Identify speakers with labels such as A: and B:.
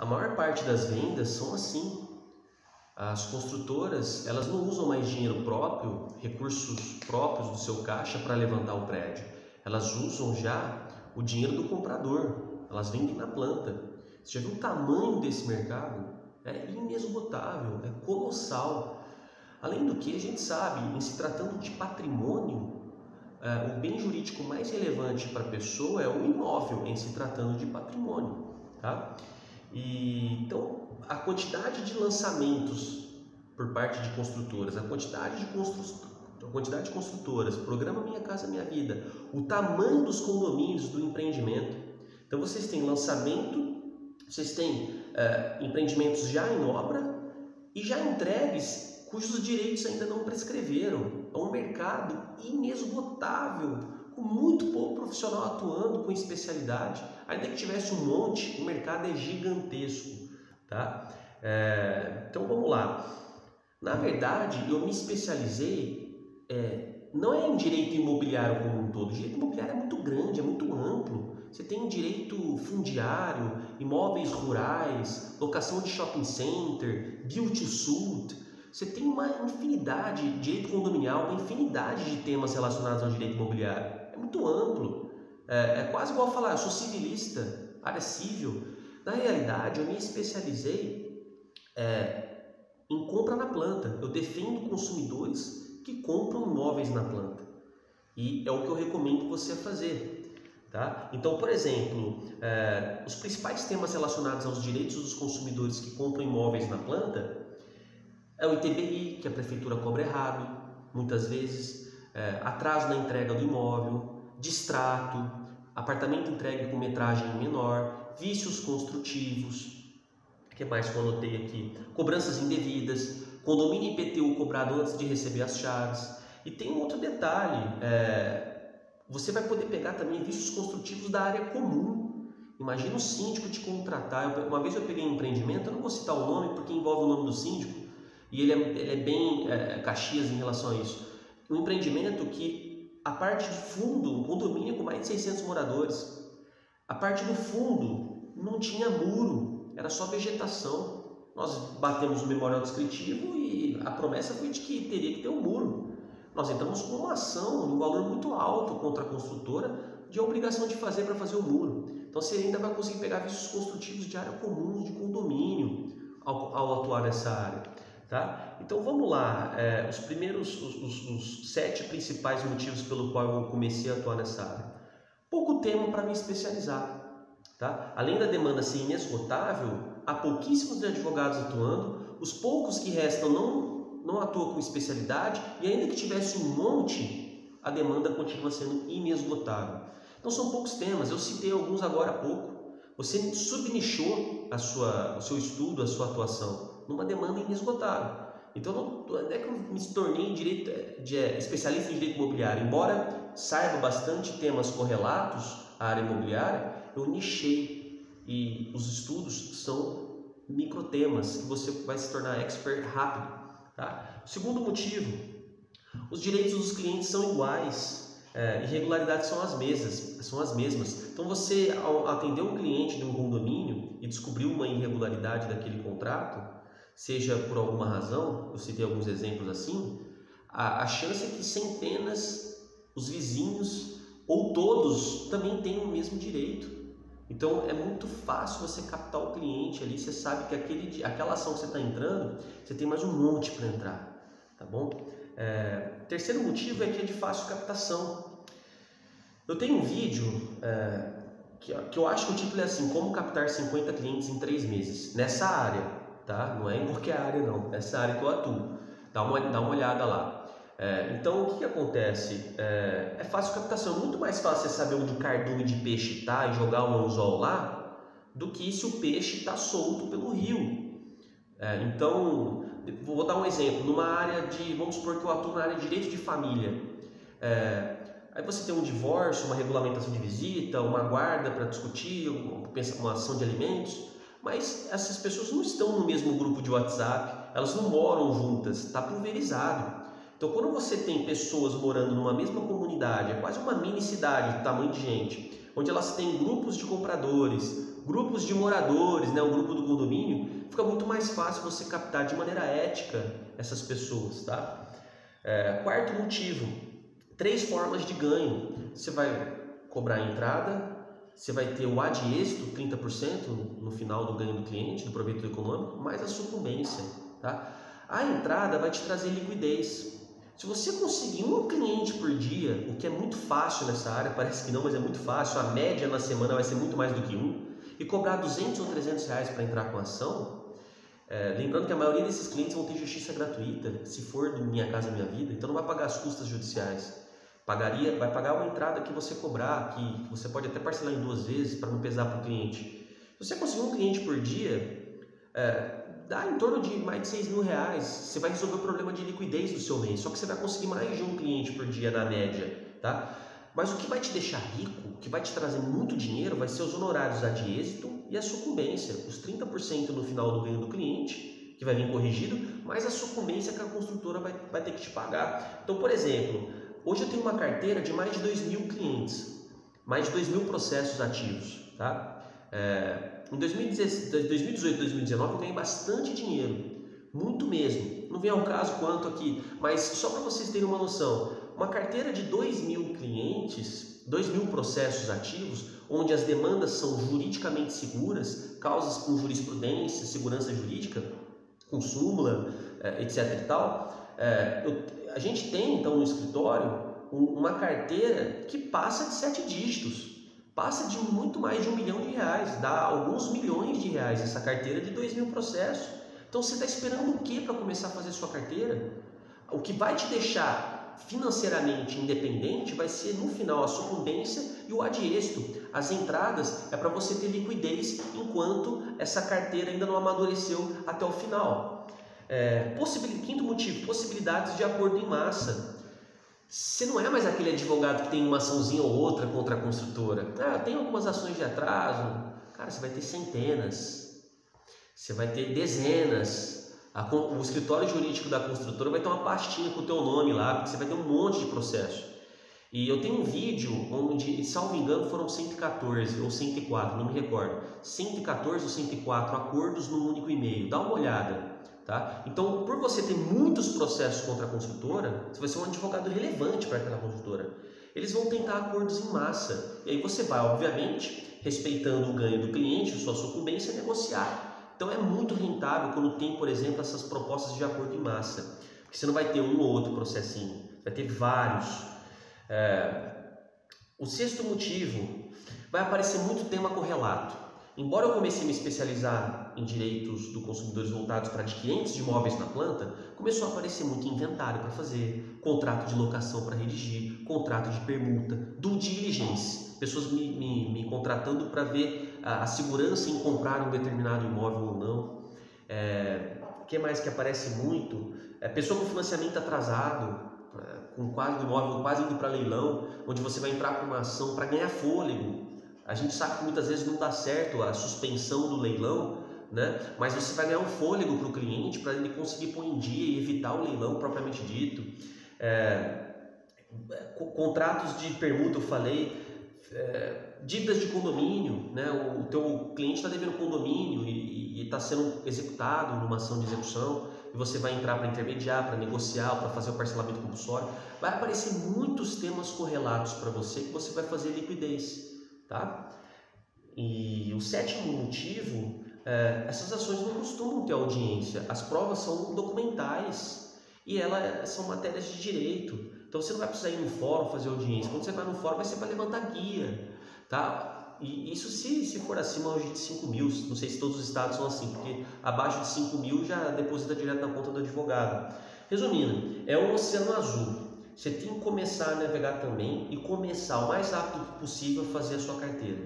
A: A maior parte das vendas são assim. As construtoras, elas não usam mais dinheiro próprio, recursos próprios do seu caixa para levantar o prédio. Elas usam já o dinheiro do comprador. Elas vendem na planta. Você já viu o tamanho desse mercado? É inesgotável, é colossal. Além do que, a gente sabe, em se tratando de patrimônio, o bem jurídico mais relevante para a pessoa é o imóvel, em se tratando de patrimônio, tá? Então, a quantidade de lançamentos por parte de construtoras, a quantidade de construtoras, programa Minha Casa Minha Vida, o tamanho dos condomínios do empreendimento. Então, vocês têm lançamento, vocês têm empreendimentos já em obra e já entregues cujos direitos ainda não prescreveram. É um mercado inesgotável, com muito pouco profissional atuando com especialidade. Ainda que tivesse um monte, o mercado é gigantesco, tá? Então vamos lá. Na verdade, eu me especializei não é em direito imobiliário como um todo. O direito imobiliário é muito grande, é muito amplo. Você tem direito fundiário, imóveis rurais, locação de shopping center, build to suit. Você tem uma infinidade, direito condominial, uma infinidade de temas relacionados ao direito imobiliário. É muito amplo. É quase igual falar, eu sou civilista, área civil. Na realidade, eu me especializei em compra na planta. Eu defendo consumidores que compram imóveis na planta. E é o que eu recomendo você fazer. Tá? Então, por exemplo, os principais temas relacionados aos direitos dos consumidores que compram imóveis na planta é o ITBI, que a prefeitura cobra errado, muitas vezes, atraso na entrega do imóvel, distrato, apartamento entregue com metragem menor, vícios construtivos, o que mais que eu anotei aqui? Cobranças indevidas, condomínio IPTU cobrado antes de receber as chaves. E tem um outro detalhe, você vai poder pegar também vícios construtivos da área comum. Imagina o síndico te contratar. Uma vez eu peguei um empreendimento, eu não vou citar o nome porque envolve o nome do síndico, e ele é bem Caxias em relação a isso. Um empreendimento que a parte de fundo, um condomínio com mais de 600 moradores, a parte do fundo não tinha muro, era só vegetação. Nós batemos o memorial descritivo e a promessa foi de que teria que ter um muro. Nós entramos com uma ação de um valor muito alto contra a construtora de obrigação de fazer para fazer o muro. Então você ainda vai conseguir pegar vícios construtivos de área comum, de condomínio, ao atuar nessa área. Tá? Então vamos lá, os 7 principais motivos pelo qual eu comecei a atuar nessa área. Pouco tempo para me especializar. Tá? Além da demanda ser inesgotável, há pouquíssimos advogados atuando, os poucos que restam não atuam com especialidade, e ainda que tivesse um monte, a demanda continua sendo inesgotável. Então são poucos temas, eu citei alguns agora há pouco. Você subnichou o seu estudo, a sua atuação numa demanda inesgotável. Então não é que eu me tornei especialista em direito imobiliário. Embora saiba bastante temas correlatos à área imobiliária, eu nichei, e os estudos são microtemas que você vai se tornar expert rápido. Tá? Segundo motivo, os direitos dos clientes são iguais, irregularidades são as mesmas. Então você, ao atender um cliente de um condomínio e descobrir uma irregularidade daquele contrato, seja por alguma razão, eu citei alguns exemplos assim, a chance é que centenas, os vizinhos ou todos também tenham o mesmo direito. Então é muito fácil você captar o cliente ali, você sabe que aquela ação que você está entrando, você tem mais um monte para entrar, tá bom? Terceiro motivo é que é de fácil captação. Eu tenho um vídeo que eu acho que o título é assim: Como captar 50 clientes em 3 meses, nessa área, tá? Não é em qualquer área não, nessa área que eu atuo, dá uma olhada lá. Então o que acontece? É fácil captação, muito mais fácil você saber onde o cardume de peixe está e jogar o anzol lá, do que se o peixe está solto pelo rio. Então, vou dar um exemplo, numa área vamos supor que eu atuo na área de direito de família, aí você tem um divórcio, uma regulamentação de visita, uma guarda para discutir, uma ação de alimentos, mas essas pessoas não estão no mesmo grupo de WhatsApp, elas não moram juntas, está pulverizado. Então, quando você tem pessoas morando numa mesma comunidade, é quase uma mini cidade do tamanho de gente, onde elas têm grupos de compradores, grupos de moradores, né, o grupo do condomínio, fica muito mais fácil você captar de maneira ética essas pessoas, tá? Quarto motivo, 3 formas de ganho. Você vai cobrar a entrada, você vai ter o ad êxito, 30% no final do ganho do cliente, do proveito econômico, mais a sucumbência, tá? A entrada vai te trazer liquidez. Se você conseguir um cliente por dia, o que é muito fácil nessa área, parece que não, mas é muito fácil, a média na semana vai ser muito mais do que um, e cobrar 200 ou 300 reais para entrar com a ação, lembrando que a maioria desses clientes vão ter justiça gratuita, se for do Minha Casa Minha Vida, então não vai pagar as custas judiciais. Vai pagar uma entrada que você cobrar, que você pode até parcelar em 2 vezes para não pesar para o cliente. Se você conseguir um cliente por dia, dá em torno de mais de 6 mil reais. Você vai resolver o problema de liquidez do seu mês, só que você vai conseguir mais de um cliente por dia na média, tá? Mas o que vai te deixar rico, o que vai te trazer muito dinheiro, vai ser os honorários ad êxito e a sucumbência, os 30% no final do ganho do cliente, que vai vir corrigido, mais a sucumbência que a construtora vai ter que te pagar. Então, por exemplo, hoje eu tenho uma carteira de mais de 2.000 clientes, mais de 2.000 processos ativos, tá? Em 2018 e 2019 eu ganhei bastante dinheiro, muito mesmo. Não vem ao caso quanto aqui, mas só para vocês terem uma noção, uma carteira de 2.000 clientes, 2.000 processos ativos, onde as demandas são juridicamente seguras, causas com jurisprudência, segurança jurídica, com súmula, etc. e tal. A gente tem então no escritório uma carteira que passa de 7 dígitos. Passa de muito mais de R$1 milhão, dá alguns milhões de reais essa carteira de 2.000 processos. Então você está esperando o que para começar a fazer sua carteira? O que vai te deixar financeiramente independente vai ser no final a sucumbência e o ad êxito. As entradas é para você ter liquidez enquanto essa carteira ainda não amadureceu até o final. Quinto motivo, possibilidades de acordo em massa. Você não é mais aquele advogado que tem uma açãozinha ou outra contra a construtora. Tem algumas ações de atraso. Cara, você vai ter centenas. Você vai ter dezenas. O escritório jurídico da construtora vai ter uma pastinha com o teu nome lá, porque você vai ter um monte de processo. E eu tenho um vídeo onde, salvo engano, foram 114 ou 104, não me recordo. 114 ou 104 acordos num único e-mail. Dá uma olhada. Tá? Então, por você ter muitos processos contra a construtora, você vai ser um advogado relevante para aquela construtora. Eles vão tentar acordos em massa. E aí você vai, obviamente, respeitando o ganho do cliente, sua sucumbência, negociar. Então é muito rentável quando tem, por exemplo, essas propostas de acordo em massa. Porque você não vai ter um ou outro processinho, vai ter vários. O sexto motivo, vai aparecer muito tema correlato. Embora eu comecei a me especializar em direitos do consumidor voltados para adquirentes de imóveis na planta, começou a aparecer muito inventário para fazer, contrato de locação para redigir, contrato de permuta, due diligence, pessoas me contratando para ver a segurança em comprar um determinado imóvel ou não. O que mais que aparece muito? Pessoa com financiamento atrasado, com o imóvel quase indo para leilão, onde você vai entrar com uma ação para ganhar fôlego. A gente sabe que muitas vezes não dá certo a suspensão do leilão, né? Mas você vai ganhar um fôlego para o cliente para ele conseguir pôr em dia e evitar o leilão propriamente dito. Contratos de permuta, eu falei, dívidas de condomínio, né? O teu cliente está devendo condomínio e está sendo executado numa ação de execução e você vai entrar para intermediar, para negociar, para fazer o parcelamento compulsório. Vai aparecer muitos temas correlatos para você que você vai fazer liquidez. Tá? E o sétimo motivo, essas ações não costumam ter audiência, as provas são documentais e elas são matérias de direito, então você não vai precisar ir no fórum fazer audiência. Quando você vai no fórum vai ser para levantar guia, tá? E isso se for acima hoje de 5 mil, não sei se todos os estados são assim, porque abaixo de 5 mil já deposita direto na conta do advogado. Resumindo, é um oceano azul. Você tem que começar a navegar também e começar o mais rápido possível a fazer a sua carteira.